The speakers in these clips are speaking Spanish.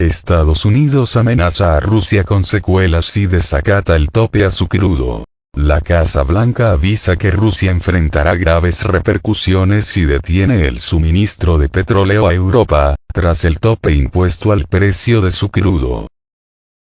Estados Unidos amenaza a Rusia con secuelas si desacata el tope a su crudo. La Casa Blanca avisa que Rusia enfrentará graves repercusiones si detiene el suministro de petróleo a Europa, tras el tope impuesto al precio de su crudo.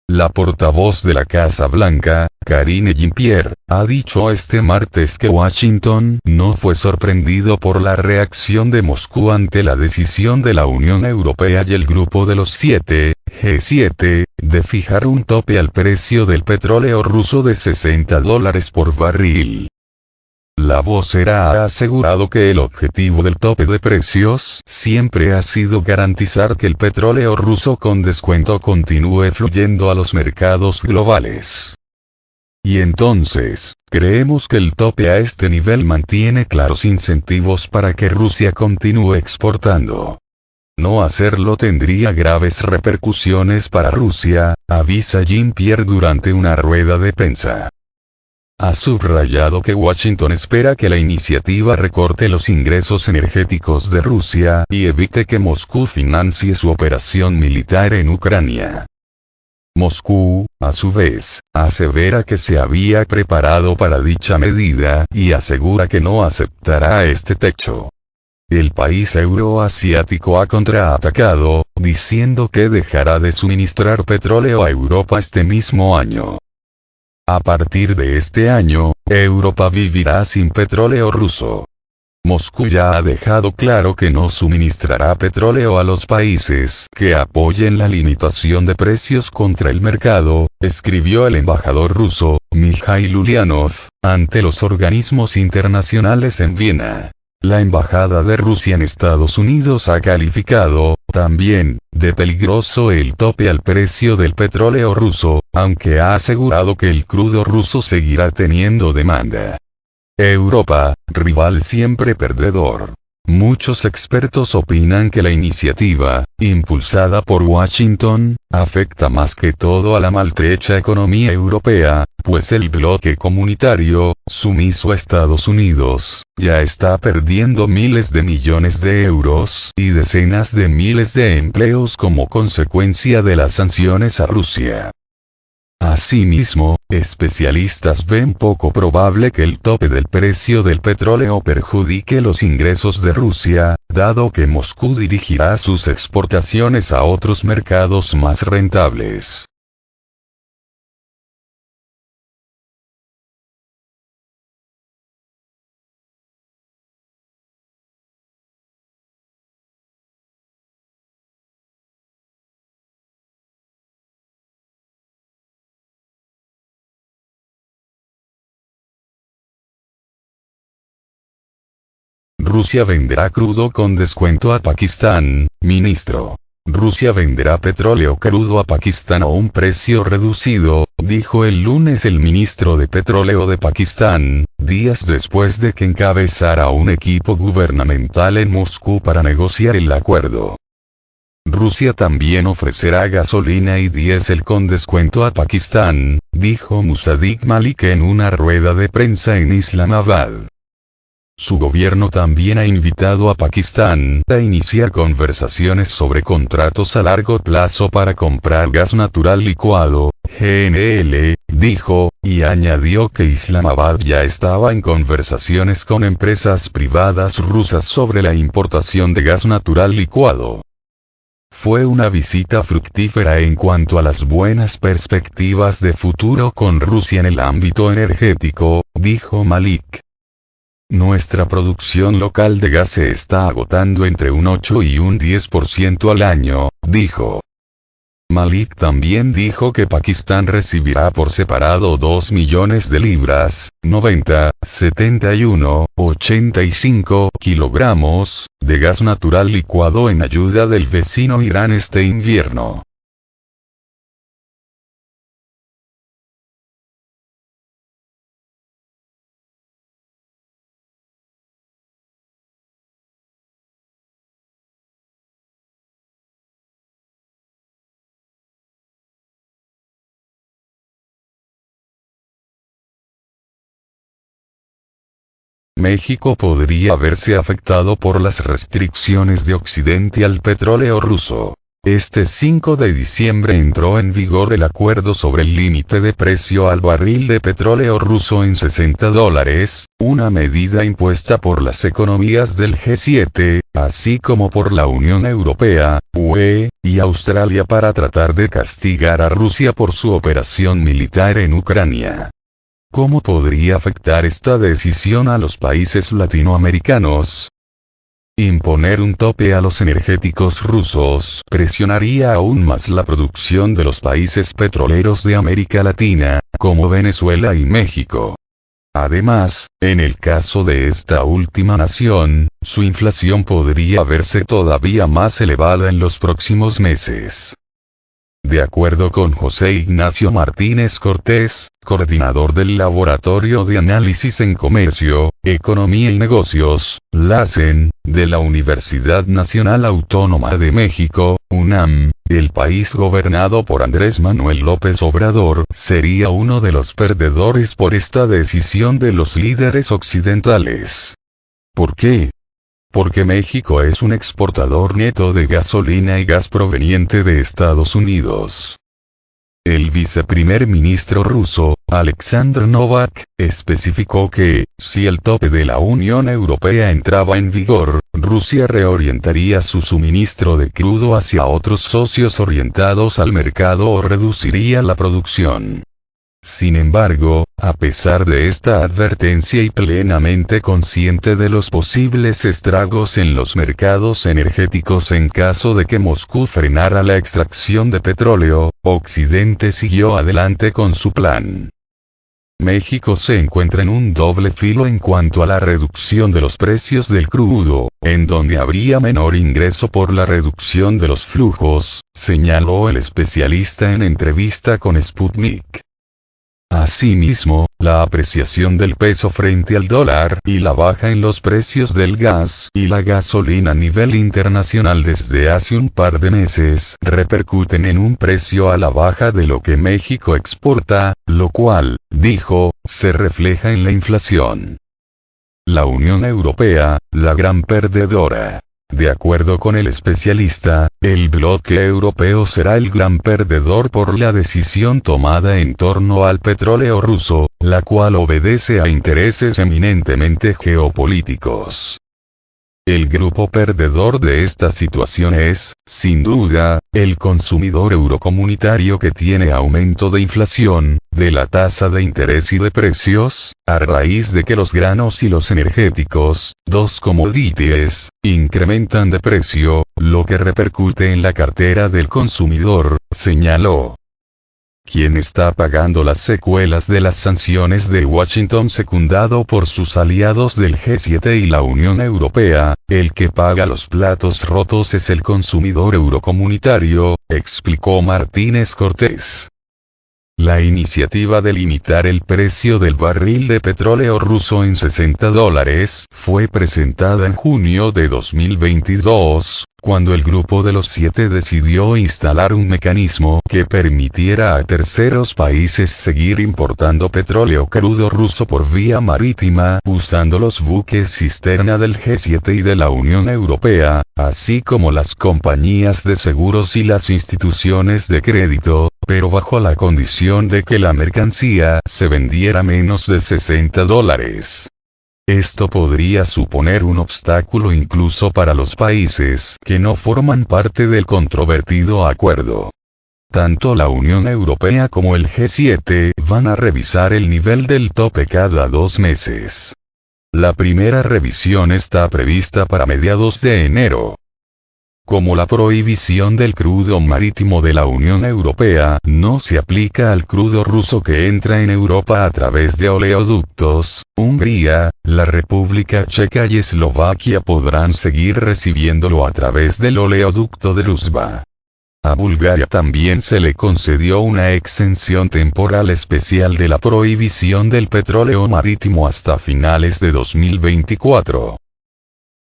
La portavoz de la Casa Blanca, Karine Jean-Pierre, ha dicho este martes que Washington no fue sorprendido por la reacción de Moscú ante la decisión de la Unión Europea y el Grupo de los 7, G7, de fijar un tope al precio del petróleo ruso de $60 por barril. La vocera ha asegurado que el objetivo del tope de precios siempre ha sido garantizar que el petróleo ruso con descuento continúe fluyendo a los mercados globales. Y entonces, creemos que el tope a este nivel mantiene claros incentivos para que Rusia continúe exportando. No hacerlo tendría graves repercusiones para Rusia, avisa Jean-Pierre durante una rueda de prensa. Ha subrayado que Washington espera que la iniciativa recorte los ingresos energéticos de Rusia y evite que Moscú financie su operación militar en Ucrania. Moscú, a su vez, asevera que se había preparado para dicha medida y asegura que no aceptará este techo. El país euroasiático ha contraatacado, diciendo que dejará de suministrar petróleo a Europa este mismo año. A partir de este año, Europa vivirá sin petróleo ruso. Moscú ya ha dejado claro que no suministrará petróleo a los países que apoyen la limitación de precios contra el mercado, escribió el embajador ruso, Mikhail Ulyanov, ante los organismos internacionales en Viena. La embajada de Rusia en Estados Unidos ha calificado, también, de peligroso el tope al precio del petróleo ruso, aunque ha asegurado que el crudo ruso seguirá teniendo demanda. Europa, rival siempre perdedor. Muchos expertos opinan que la iniciativa, impulsada por Washington, afecta más que todo a la maltrecha economía europea, pues el bloque comunitario, sumiso a Estados Unidos, ya está perdiendo miles de millones de euros y decenas de miles de empleos como consecuencia de las sanciones a Rusia. Asimismo, especialistas ven poco probable que el tope del precio del petróleo perjudique los ingresos de Rusia, dado que Moscú dirigirá sus exportaciones a otros mercados más rentables. Rusia venderá crudo con descuento a Pakistán, ministro. Rusia venderá petróleo crudo a Pakistán a un precio reducido, dijo el lunes el ministro de Petróleo de Pakistán, días después de que encabezara un equipo gubernamental en Moscú para negociar el acuerdo. Rusia también ofrecerá gasolina y diésel con descuento a Pakistán, dijo Musaddiq Malik en una rueda de prensa en Islamabad. Su gobierno también ha invitado a Pakistán a iniciar conversaciones sobre contratos a largo plazo para comprar gas natural licuado, GNL, dijo, y añadió que Islamabad ya estaba en conversaciones con empresas privadas rusas sobre la importación de gas natural licuado. Fue una visita fructífera en cuanto a las buenas perspectivas de futuro con Rusia en el ámbito energético, dijo Malik. Nuestra producción local de gas se está agotando entre un 8 y un 10% al año, dijo. Malik también dijo que Pakistán recibirá por separado 2 millones de libras, 90, 71, 85 kilogramos, de gas natural licuado en ayuda del vecino Irán este invierno. México podría verse afectado por las restricciones de Occidente al petróleo ruso. Este 5 de diciembre entró en vigor el acuerdo sobre el límite de precio al barril de petróleo ruso en $60, una medida impuesta por las economías del G7, así como por la Unión Europea, UE, y Australia para tratar de castigar a Rusia por su operación militar en Ucrania. ¿Cómo podría afectar esta decisión a los países latinoamericanos? Imponer un tope a los energéticos rusos presionaría aún más la producción de los países petroleros de América Latina, como Venezuela y México. Además, en el caso de esta última nación, su inflación podría verse todavía más elevada en los próximos meses. De acuerdo con José Ignacio Martínez Cortés, coordinador del Laboratorio de Análisis en Comercio, Economía y Negocios, LACEN, de la Universidad Nacional Autónoma de México, UNAM, el país gobernado por Andrés Manuel López Obrador sería uno de los perdedores por esta decisión de los líderes occidentales. ¿Por qué? Porque México es un exportador neto de gasolina y gas proveniente de Estados Unidos. El viceprimer ministro ruso, Alexander Novak, especificó que, si el tope de la Unión Europea entraba en vigor, Rusia reorientaría su suministro de crudo hacia otros socios orientados al mercado o reduciría la producción. Sin embargo, a pesar de esta advertencia y plenamente consciente de los posibles estragos en los mercados energéticos en caso de que Moscú frenara la extracción de petróleo, Occidente siguió adelante con su plan. México se encuentra en un doble filo en cuanto a la reducción de los precios del crudo, en donde habría menor ingreso por la reducción de los flujos, señaló el especialista en entrevista con Sputnik. Asimismo, la apreciación del peso frente al dólar y la baja en los precios del gas y la gasolina a nivel internacional desde hace un par de meses repercuten en un precio a la baja de lo que México exporta, lo cual, dijo, se refleja en la inflación. La Unión Europea, la gran perdedora. De acuerdo con el especialista, el bloque europeo será el gran perdedor por la decisión tomada en torno al petróleo ruso, la cual obedece a intereses eminentemente geopolíticos. El grupo perdedor de esta situación es, sin duda, el consumidor eurocomunitario que tiene aumento de inflación, de la tasa de interés y de precios, a raíz de que los granos y los energéticos, dos commodities, incrementan de precio, lo que repercute en la cartera del consumidor, señaló. ¿Quién está pagando las secuelas de las sanciones de Washington secundado por sus aliados del G7 y la Unión Europea? El que paga los platos rotos es el consumidor eurocomunitario, explicó Martínez Cortés. La iniciativa de limitar el precio del barril de petróleo ruso en $60 fue presentada en junio de 2022, cuando el Grupo de los 7 decidió instalar un mecanismo que permitiera a terceros países seguir importando petróleo crudo ruso por vía marítima usando los buques cisterna del G7 y de la Unión Europea, así como las compañías de seguros y las instituciones de crédito, pero bajo la condición de que la mercancía se vendiera menos de $60. Esto podría suponer un obstáculo incluso para los países que no forman parte del controvertido acuerdo. Tanto la Unión Europea como el G7 van a revisar el nivel del tope cada 2 meses. La primera revisión está prevista para mediados de enero. Como la prohibición del crudo marítimo de la Unión Europea no se aplica al crudo ruso que entra en Europa a través de oleoductos, Hungría, la República Checa y Eslovaquia podrán seguir recibiéndolo a través del oleoducto de Druzhba. A Bulgaria también se le concedió una exención temporal especial de la prohibición del petróleo marítimo hasta finales de 2024.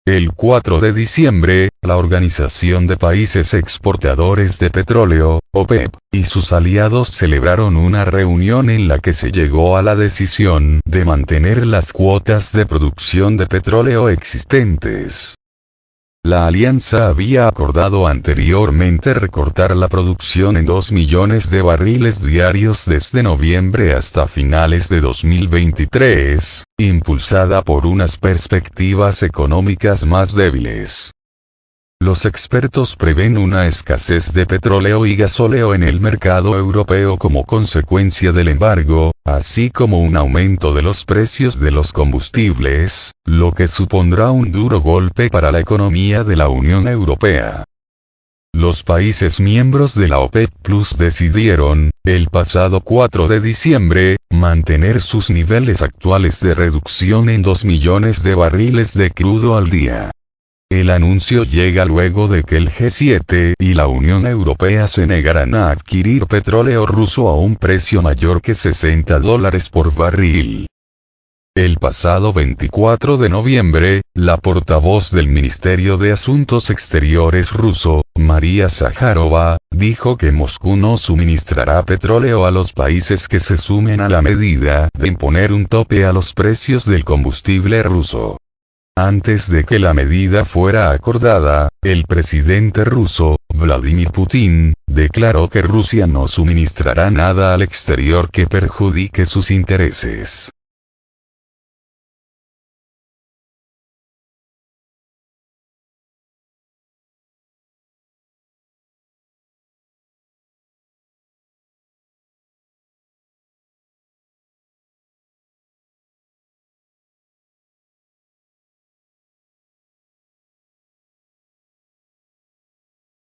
El 4 de diciembre, la Organización de Países Exportadores de Petróleo, OPEP, y sus aliados celebraron una reunión en la que se llegó a la decisión de mantener las cuotas de producción de petróleo existentes. La alianza había acordado anteriormente recortar la producción en 2 millones de barriles diarios desde noviembre hasta finales de 2023, impulsada por unas perspectivas económicas más débiles. Los expertos prevén una escasez de petróleo y gasóleo en el mercado europeo como consecuencia del embargo, así como un aumento de los precios de los combustibles, lo que supondrá un duro golpe para la economía de la Unión Europea. Los países miembros de la OPEP Plus decidieron, el pasado 4 de diciembre, mantener sus niveles actuales de reducción en 2 millones de barriles de crudo al día. El anuncio llega luego de que el G7 y la Unión Europea se negaran a adquirir petróleo ruso a un precio mayor que $60 por barril. El pasado 24 de noviembre, la portavoz del Ministerio de Asuntos Exteriores ruso, María Zakharova, dijo que Moscú no suministrará petróleo a los países que se sumen a la medida de imponer un tope a los precios del combustible ruso. Antes de que la medida fuera acordada, el presidente ruso, Vladimir Putin, declaró que Rusia no suministrará nada al exterior que perjudique sus intereses.